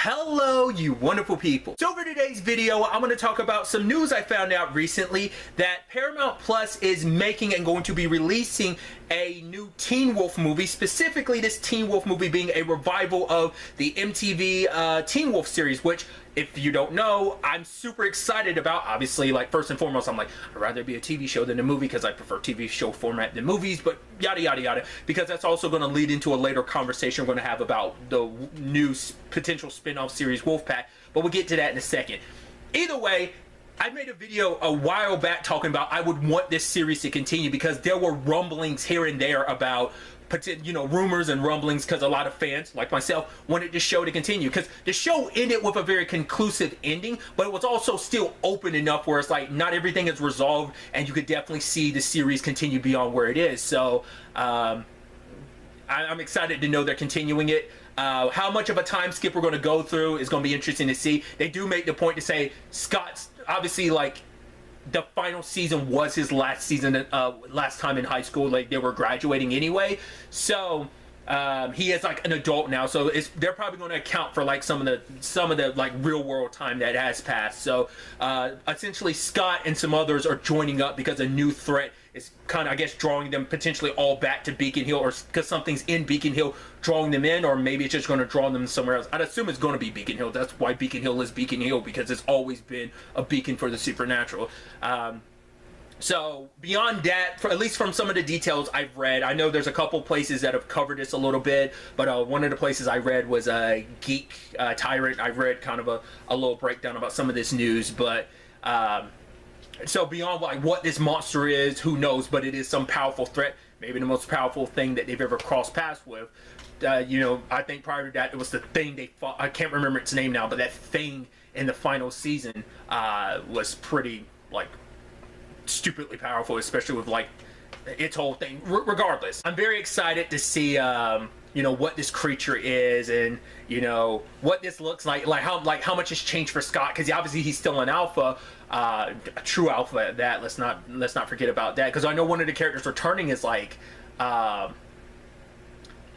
Hello, you wonderful people. So for today's video, I'm going to talk about some news I found out recently that Paramount Plus is making and going to be releasing a new Teen Wolf movie, specifically this Teen Wolf movie being a revival of the MTV Teen Wolf series, which, if you don't know, I'm super excited about. Obviously, like, first and foremost, I'm like, I'd rather be a TV show than a movie because I prefer TV show format than movies, but yada yada yada, because that's also going to lead into a later conversation we're going to have about the new potential spin-off series Wolfpack, but we'll get to that in a second. Either way, I made a video a while back talking about I would want this series to continue because there were rumblings here and there about, you know, rumors and rumblings, because a lot of fans like myself wanted the show to continue, because the show ended with a very conclusive ending, but it was also still open enough where it's like not everything is resolved and you could definitely see the series continue beyond where it is. So I'm excited to know they're continuing it. How much of a time skip we're going to go through is going to be interesting to see. They do make the point to say Scott's obviously, like, the final season was his last season, last time in high school. Like, they were graduating anyway, so he is like an adult now, so they're probably going to account for like some of the like real world time that has passed. So essentially Scott and some others are joining up because a new threat is kind of, I guess, drawing them potentially all back to Beacon Hill, or because something's in Beacon Hill drawing them in, or maybe it's just going to draw them somewhere else. I'd assume it's going to be Beacon Hill. That's why Beacon Hill is Beacon Hill, because it's always been a beacon for the supernatural. So beyond that, at least from some of the details I've read, I know there's a couple places that have covered this a little bit, but one of the places I read was Geek Tyrant. I've read kind of a little breakdown about some of this news, but so beyond like what this monster is, who knows, but it is some powerful threat, maybe the most powerful thing that they've ever crossed paths with. You know, I think prior to that, it was the thing they fought. I can't remember its name now, but that thing in the final season was pretty, like, stupidly powerful, especially with like its whole thing. Regardless, I'm very excited to see you know, what this creature is, and you know what this looks like how much has changed for Scott, because obviously he's still an alpha, a true alpha at that. Let's not forget about that, because I know one of the characters returning is like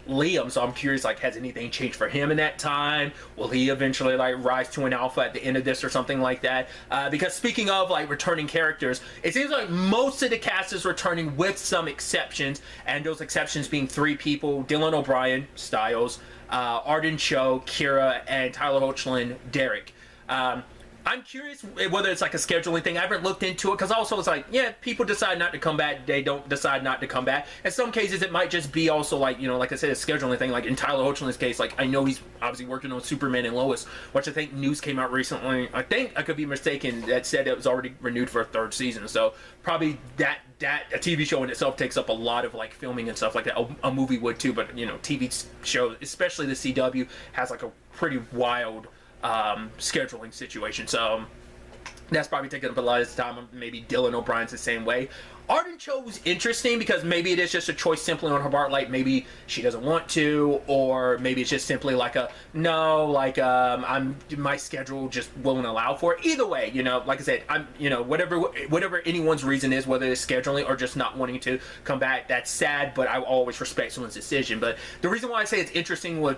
Liam, so I'm curious, like, has anything changed for him in that time? Will he eventually like rise to an alpha at the end of this or something like that? Because speaking of like returning characters, it seems like most of the cast is returning with some exceptions, and those exceptions being three people: Dylan O'Brien, Styles, Arden Cho, Kira, and Tyler Hoechlin, Derek. I'm curious whether it's like a scheduling thing. I haven't looked into it, because also it's like, yeah, people decide not to come back, they don't decide not to come back. In some cases it might just be also like, you know, like I said, a scheduling thing. Like in Tyler Hoechlin's case, like I know he's obviously working on Superman and Lois, which I think news came out recently, I think, I could be mistaken, that said it was already renewed for a third season. So probably that a TV show in itself takes up a lot of like filming and stuff like that. A movie would too, but you know, TV show, especially the CW, has like a pretty wild scheduling situation, so that's probably taking up a lot of time. Maybe Dylan O'Brien's the same way. Arden Cho was interesting because maybe it is just a choice simply on her part, like maybe she doesn't want to, or maybe it's just simply like a no, like my schedule just won't allow for it. Either way, you know, like I said, I'm, you know, whatever anyone's reason is, whether it's scheduling or just not wanting to come back, that's sad, but I always respect someone's decision. But the reason why I say it's interesting with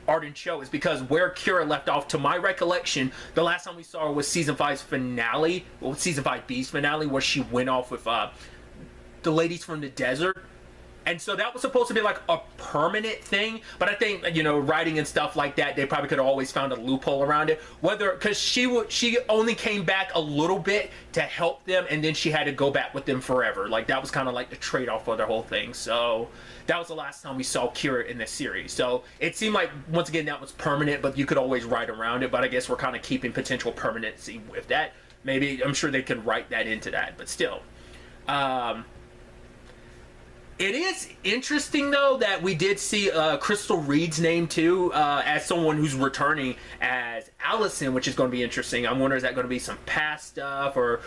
Arden Cho is because where Kira left off, to my recollection, the last time we saw her was season 5's finale, well, season 5B's finale, where she went off with the ladies from the desert. And so that was supposed to be like a permanent thing, but I think, you know, writing and stuff like that, they probably could have always found a loophole around it. Whether, because she only came back a little bit to help them, and then she had to go back with them forever. Like that was kind of like the trade-off for the whole thing. So that was the last time we saw Kira in this series. So it seemed like, once again, that was permanent, but you could always write around it. But I guess we're kind of keeping potential permanency with that. Maybe, I'm sure they could write that into that, but still. It is interesting, though, that we did see Crystal Reed's name, too, as someone who's returning as Allison, which is going to be interesting. I'm wondering, is that going to be some past stuff, or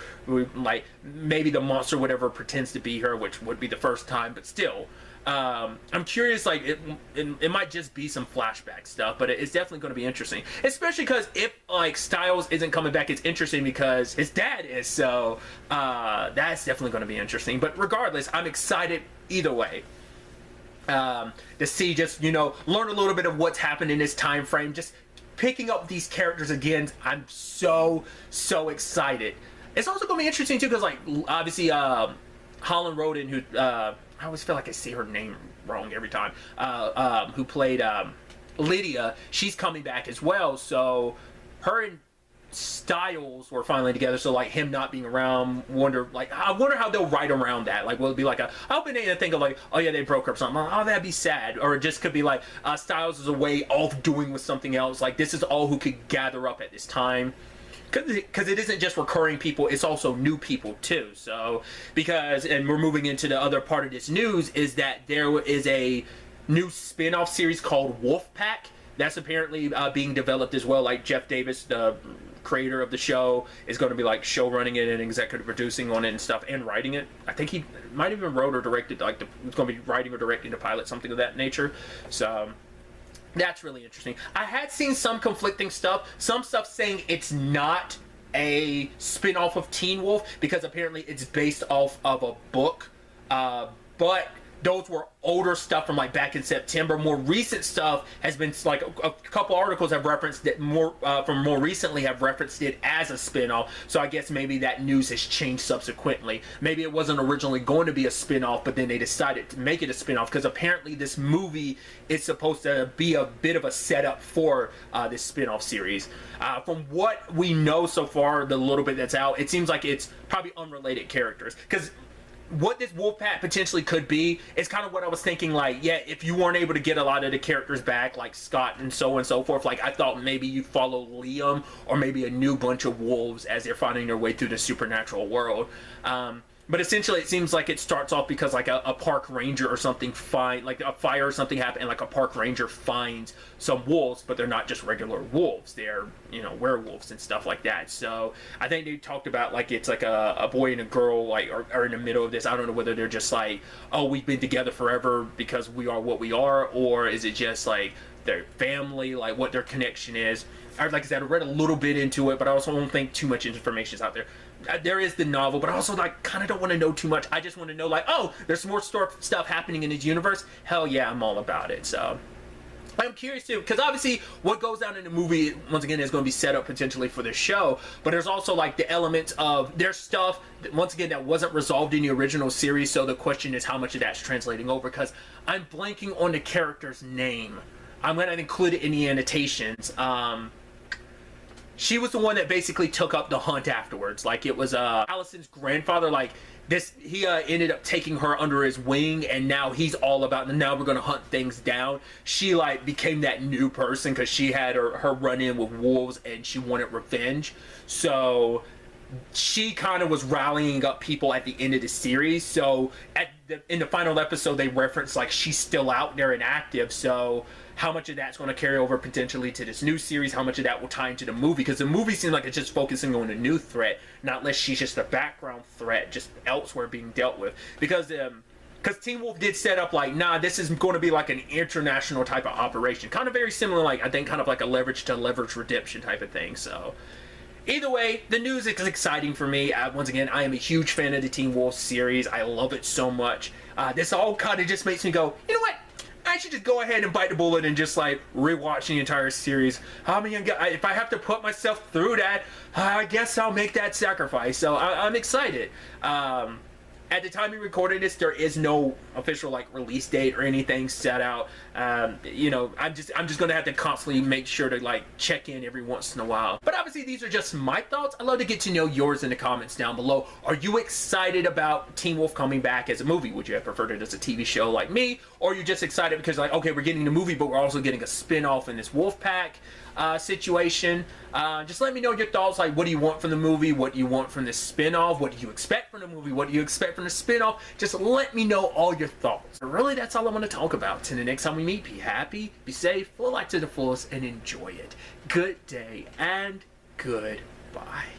like maybe the monster, whatever, pretends to be her, which would be the first time, but still. I'm curious, like, it might just be some flashback stuff, but it's definitely going to be interesting. Especially because if, like, Styles isn't coming back, it's interesting because his dad is, so that's definitely going to be interesting. But regardless, I'm excited either way. To see, just, you know, learn a little bit of what's happened in this time frame, just picking up these characters again. I'm so excited. It's also going to be interesting too, because like obviously Holland Roden, who I always feel like I say her name wrong every time, who played Lydia, she's coming back as well. So her and Styles were finally together, so like him not being around, I wonder how they'll write around that. Like, will it be like I hope they didn't think of like, oh yeah, they broke up something, oh that'd be sad, or it just could be like Styles is away off doing with something else, like this is all who could gather up at this time, because it isn't just recurring people, it's also new people too. So and we're moving into the other part of this news, is that there is a new spin-off series called Wolfpack that's apparently being developed as well. Like Jeff Davis, the creator of the show, is going to be like show running it and executive producing on it and stuff, and writing it. I think he might even wrote or directed, like it's going to be writing or directing the pilot, something of that nature. So that's really interesting. I had seen some conflicting stuff, some stuff saying it's not a spin-off of Teen Wolf because apparently it's based off of a book, but those were older stuff from like back in September. More recent stuff has been like a couple articles have referenced it more from more recently have referenced it as a spin-off. So I guess maybe that news has changed subsequently. Maybe it wasn't originally going to be a spin-off, but then they decided to make it a spin-off because apparently this movie is supposed to be a bit of a setup for this spin-off series. From what we know so far, the little bit that's out, it seems like it's probably unrelated characters, because what this Wolfpack potentially could be is kind of what I was thinking, like, yeah, if you weren't able to get a lot of the characters back, like Scott and so on and so forth, like I thought maybe you'd follow Liam or maybe a new bunch of wolves as they're finding their way through the supernatural world. But essentially it seems like it starts off because like a park ranger or something like a fire or something happened, and like a park ranger finds some wolves, but they're not just regular wolves, they're, you know, werewolves and stuff like that. So I think they talked about like it's like a boy and a girl like are in the middle of this. I don't know whether they're just like, oh, we've been together forever because we are what we are, or is it just like their family, like what their connection is. Like I said, I read a little bit into it, but I also don't think too much information is out there. There is the novel, but I also like kind of don't want to know too much. I just want to know like, oh, there's more stuff happening in this universe. Hell yeah, I'm all about it. So I'm curious too, because obviously what goes down in the movie, once again, is going to be set up potentially for the show, but there's also like the elements of their stuff, once again, that wasn't resolved in the original series. So the question is how much of that's translating over, because I'm blanking on the character's name. I'm going to include it in the annotations. She was the one that basically took up the hunt afterwards. Like it was Allison's grandfather. Like this, he ended up taking her under his wing, and now he's all about. Now we're gonna hunt things down. She like became that new person because she had her run in with wolves and she wanted revenge. So she kind of was rallying up people at the end of the series. So in the final episode, they referenced like she's still out there and active. So how much of that's going to carry over potentially to this new series? How much of that will tie into the movie? Because the movie seems like it's just focusing on a new threat, not unless she's just a background threat, just elsewhere being dealt with. Because Teen Wolf did set up like, nah, this is going to be like an international type of operation. Kind of very similar, like I think kind of like a leverage to leverage redemption type of thing. So either way, the news is exciting for me. Once again, I am a huge fan of the Teen Wolf series. I love it so much. This all kind of just makes me go, you know what? I should just go ahead and bite the bullet and just like rewatch the entire series. I mean, if I have to put myself through that, I guess I'll make that sacrifice. So I'm excited. At the time we recorded this, there is no official like release date or anything set out. You know, I'm just gonna have to constantly make sure to like check in every once in a while. But obviously these are just my thoughts. I'd love to get to know yours in the comments down below. Are you excited about Teen Wolf coming back as a movie? Would you have preferred it as a TV show like me? Or are you just excited because like, okay, we're getting the movie, but we're also getting a spin-off in this Wolfpack situation? Just let me know your thoughts. Like, what do you want from the movie? What do you want from the spin-off? What do you expect from the movie? What do you expect from the spin-off? Just let me know all your thoughts. But really, that's all I want to talk about. Till the next time we meet, be happy, be safe, live life to the fullest, and enjoy it. Good day and goodbye.